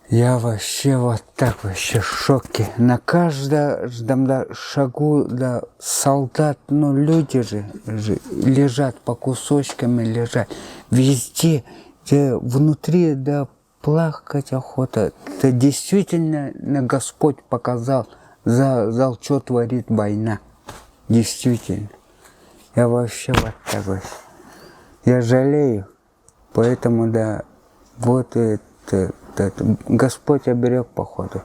Я вообще вот так вообще в шоке. На каждом да, шагу да, солдат, ну люди же лежат по кусочкам лежат. Везде, где внутри да плакать охота. Это действительно Господь показал, за что творит война. Действительно. Я вообще вот так вот. Я жалею. Поэтому да, вот это Господь оберег, походу,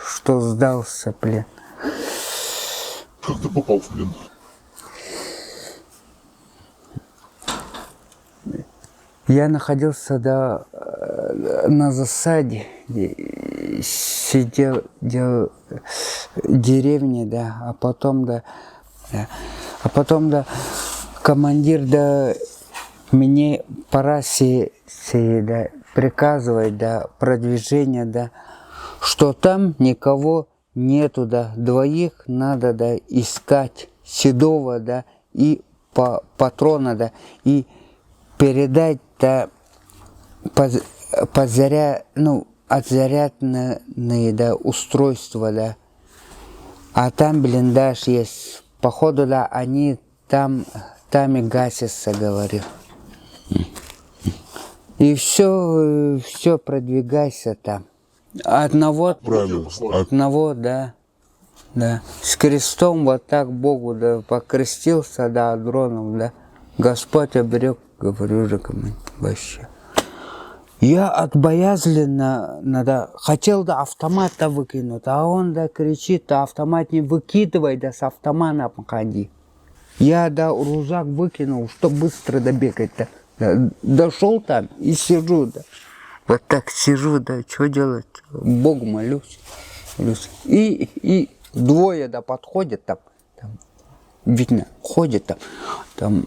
что сдался плен. Как ты попал в плен? Я находился на засаде, сидел в деревне, да, а потом командир мне пора приказывать, продвижение, что там никого нету, двоих надо, искать, седого, и патрона, и передать, отзарядные, устройства, а там блиндаж есть, походу, они там и гасятся, говорил. И все продвигайся там. Одного, да. С крестом вот так Богу, покрестился, дроном, Господь оберег, говорю же, вообще. Я от боязли хотел автомат выкинуть, а он кричит, автомат не выкидывай, с автоматом ходи. Я рюкзак выкинул, чтобы быстро добегать. Дошел там и сижу, вот так сижу, что делать? Богу молюсь. И двое, подходят там, видно, ходят там,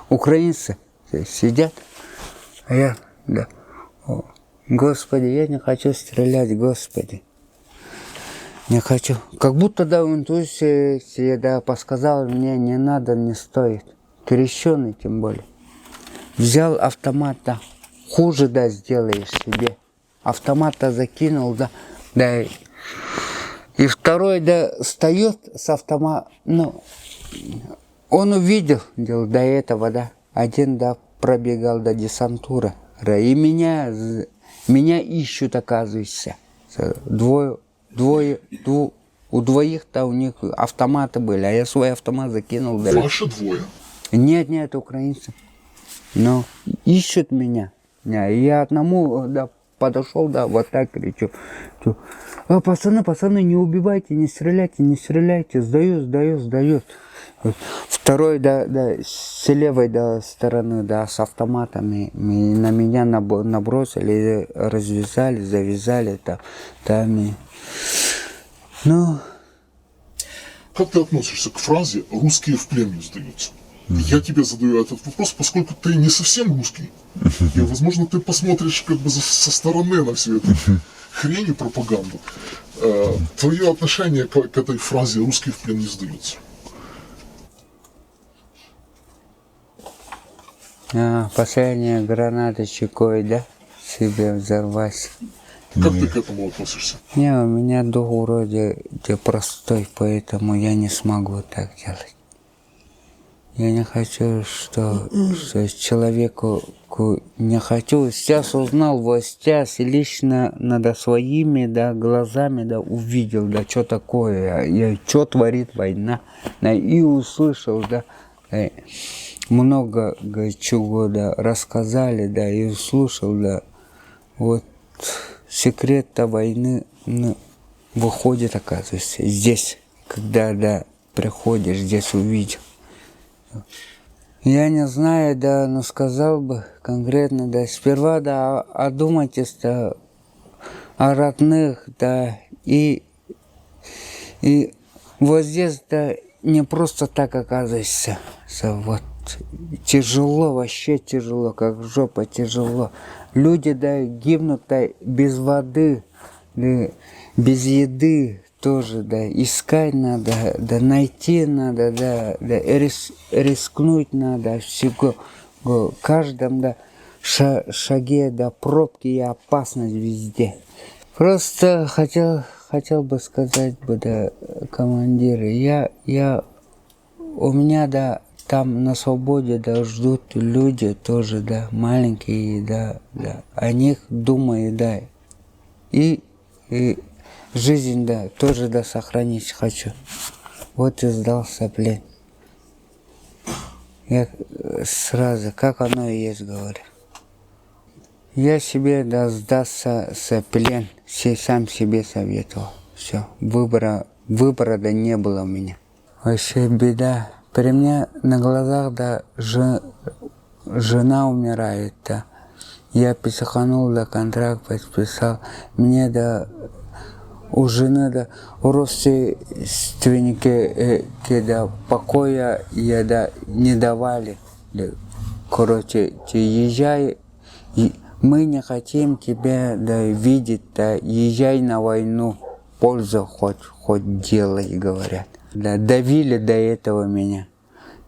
украинцы сидят, а я, Господи, я не хочу стрелять, Господи. Не хочу. Как будто интуиция подсказала мне, не надо, не стоит. Крещеный тем более. Взял автомат, хуже, сделаешь себе. Автомат закинул, И второй, встает с автомата, он увидел, до этого, один, пробегал до десантура. И меня ищут, оказывается. У двоих у них автоматы были, а я свой автомат закинул. Ваши двое? Нет, украинцы. Но ищут меня. Я одному подошел, вот так кричу. Пацаны, не убивайте, не стреляйте, сдаюсь. Второй, с левой стороны, с автоматами на меня набросили, развязали, завязали там. Как ты относишься к фразе «русские в плен не сдаются»? Я тебе задаю этот вопрос, поскольку ты не совсем русский. И, возможно, ты посмотришь со стороны на всю эту хрень и пропаганду. Твое отношение к этой фразе «русские в плен не сдаются»? Последняя граната чекой, себе взорвать. Как ты к этому относишься? Не, у меня дух вроде простой, поэтому я не смогу так делать. Я не хочу, что человеку не хочу. Сейчас узнал, сейчас лично своими глазами увидел, что такое, что творит война. И услышал, много чего рассказали, и услышал, вот секрет войны выходит, оказывается, здесь, когда приходишь, здесь увидел. Я не знаю, но сказал бы конкретно, сперва, одумайтесь, о родных, и вот здесь, не просто так оказывается, вот, тяжело, вообще тяжело, как жопа тяжело. Люди, гибнут, без воды, без еды, тоже, искать надо, найти надо, рискнуть надо, всего, каждому, шаге до пробки и опасность везде. Просто хотел бы сказать, да, командиры, у меня, да, там на свободе, да, ждут люди тоже, да, маленькие, да. О них думаю, да. И жизнь, да, тоже, да, сохранить хочу. Вот и сдался, блин. Я сразу, как оно и есть, говорю. Я себе, да, сдаться с плен, сам себе советовал. Все, выбора да не было у меня. Вообще беда. При мне на глазах, да, жена умирает, да. Я психанул, да, контракт подписал. Мне, да, у жены, да, у родственники, да, покоя я, да, не давали. Да. Короче, езжай, мы не хотим тебя, да, видеть, да, езжай на войну, пользу хоть делай, говорят. Да, давили до этого меня.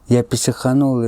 Я психанул,